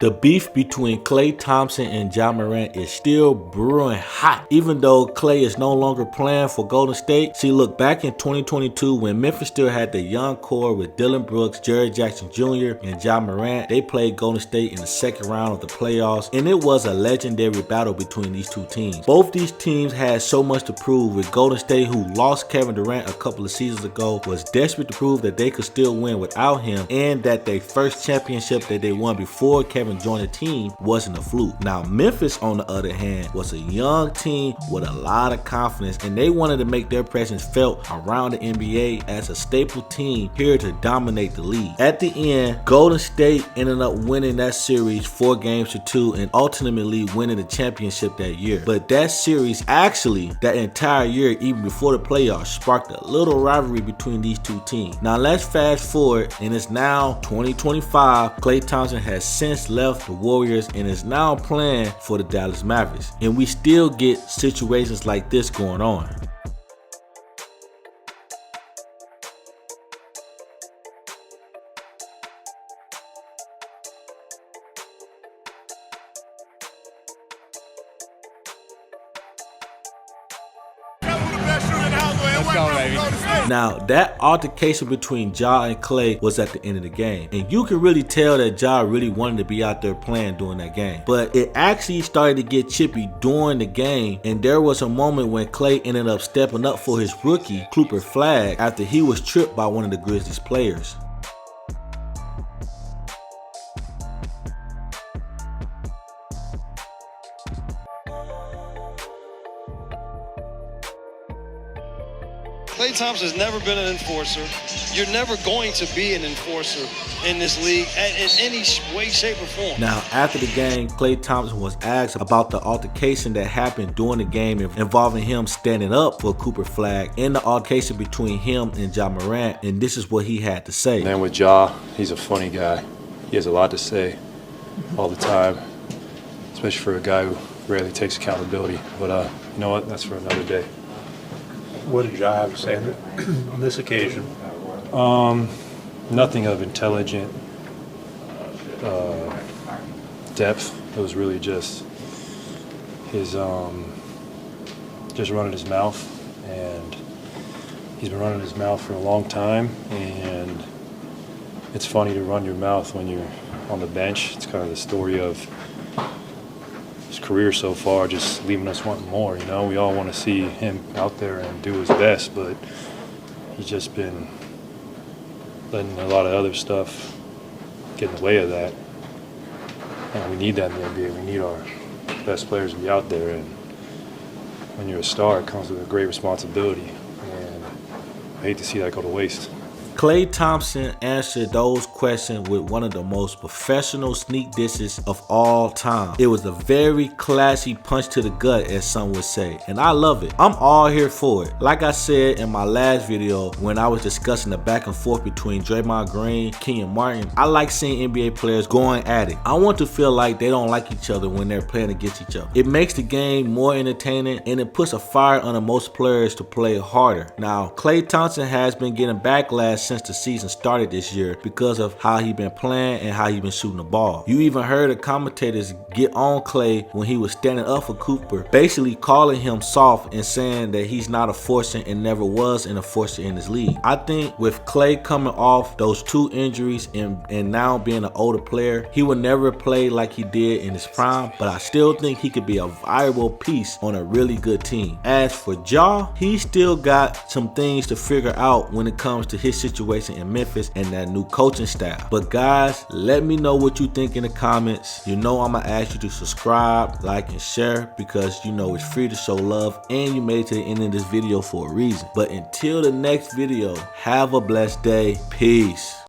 The beef between Klay Thompson and Ja Morant is still brewing hot. Even though Klay is no longer playing for Golden State, see, look, back in 2022 when Memphis still had the young core with Dillon Brooks, Jerry Jackson Jr., and Ja Morant, they played Golden State in the second round of the playoffs, and it was a legendary battle between these two teams. Both these teams had so much to prove, with Golden State, who lost Kevin Durant a couple of seasons ago, was desperate to prove that they could still win without him, and that their first championship that they won before Kevin joined the team wasn't a fluke. Now Memphis, on the other hand, was a young team with a lot of confidence, and they wanted to make their presence felt around the NBA as a staple team here to dominate the league. At the end, Golden State ended up winning that series 4-2 and ultimately winning the championship that year. But that series, actually that entire year, even before the playoffs, sparked a little rivalry between these two teams. Now let's fast forward, and it's now 2025. Klay Thompson has since left the Warriors and is now playing for the Dallas Mavericks, and we still get situations like this going on. Let's go, baby. Now, that altercation between Ja and Klay was at the end of the game, and you can really tell that Ja really wanted to be out there playing during that game. But it actually started to get chippy during the game, and there was a moment when Klay ended up stepping up for his rookie Cooper flag after he was tripped by one of the Grizzlies players. Klay Thompson has never been an enforcer. You're never going to be an enforcer in this league in any way, shape, or form. Now, after the game, Klay Thompson was asked about the altercation that happened during the game involving him standing up for Cooper flag and the altercation between him and Ja Morant, and this is what he had to say. Man, with Ja, he's a funny guy. He has a lot to say all the time, especially for a guy who rarely takes accountability. But you know what? That's for another day. What did Ja have to say on this occasion? Nothing of intelligent depth. It was really just his just running his mouth, and he's been running his mouth for a long time. And it's funny to run your mouth when you're on the bench. It's kind of the story of his career so far, just leaving us wanting more. You know, we all want to see him out there and do his best, but he's just been letting a lot of other stuff get in the way of that. And we need that in the NBA. We need our best players to be out there, and when you're a star, it comes with a great responsibility, and I hate to see that go to waste. Klay Thompson answered those questions with one of the most professional sneak disses of all time. It was a very classy punch to the gut, as some would say, and I love it. I'm all here for it. Like I said in my last video when I was discussing the back and forth between Draymond Green, Kenyon Martin, I like seeing NBA players going at it. I want to feel like they don't like each other when they're playing against each other. It makes the game more entertaining, and it puts a fire under most players to play harder. Now, Klay Thompson has been getting backlash since the season started this year because of how he been playing and how he been shooting the ball. You even heard the commentators get on Klay when he was standing up for Cooper, basically calling him soft and saying that he's not a forcer and never was an enforcer in this league. I think with Klay coming off those 2 injuries and now being an older player, he will never play like he did in his prime, but I still think he could be a viable piece on a really good team. As for Ja, he still got some things to figure out when it comes to his situation in Memphis and that new coaching staff. But guys, let me know what you think in the comments. You know I'm gonna ask you to subscribe, like, and share, because you know it's free to show love, and you made it to the end of this video for a reason. But until the next video, have a blessed day. Peace.